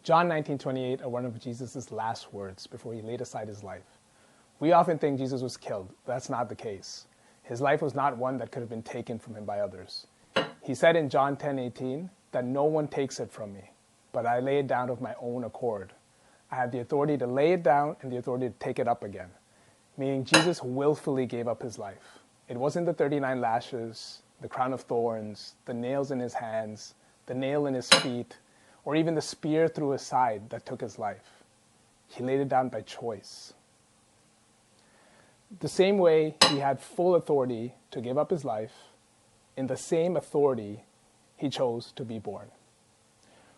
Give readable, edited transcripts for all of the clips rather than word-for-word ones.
John 19:28 are one of Jesus' last words before he laid aside his life. We often think Jesus was killed, but that's not the case. His life was not one that could have been taken from him by others. He said in John 10:18 that no one takes it from me, but I lay it down of my own accord. I have the authority to lay it down and the authority to take it up again, meaning Jesus willfully gave up his life. It wasn't the 39 lashes, the crown of thorns, the nails in his hands, the nail in his feet, or even the spear through his side that took his life. He laid it down by choice. The same way he had full authority to give up his life, in the same authority he chose to be born.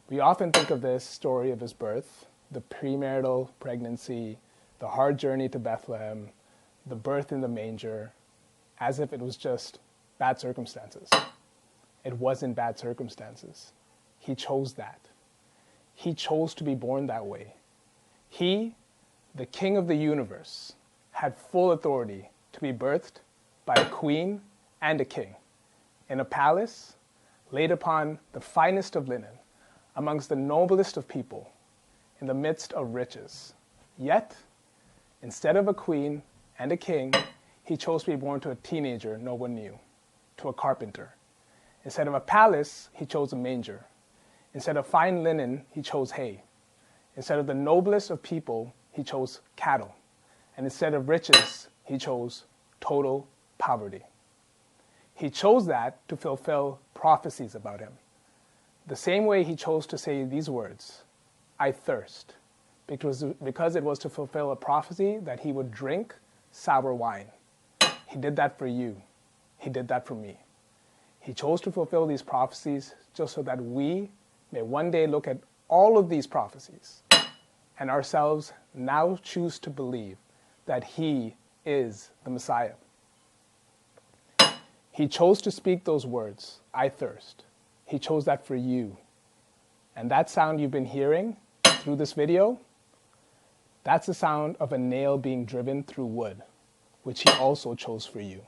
We often think of this story of his birth, the premarital pregnancy, the hard journey to Bethlehem, the birth in the manger, as if it was just bad circumstances. It wasn't bad circumstances. He chose that. He chose to be born that way. He, the King of the universe, had full authority to be birthed by a queen and a king in a palace laid upon the finest of linen, amongst the noblest of people, in the midst of riches. Yet, instead of a queen and a king, he chose to be born to a teenager no one knew, to a carpenter. Instead of a palace, he chose a manger. Instead of fine linen, he chose hay. Instead of the noblest of people, he chose cattle. And instead of riches, he chose total poverty. He chose that to fulfill prophecies about him. The same way he chose to say these words, I thirst, because it was to fulfill a prophecy that he would drink sour wine. He did that for you. He did that for me. He chose to fulfill these prophecies just so that we may one day look at all of these prophecies and ourselves now choose to believe that he is the Messiah. He chose to speak those words, I thirst. He chose that for you. And that sound you've been hearing through this video, that's the sound of a nail being driven through wood, which he also chose for you.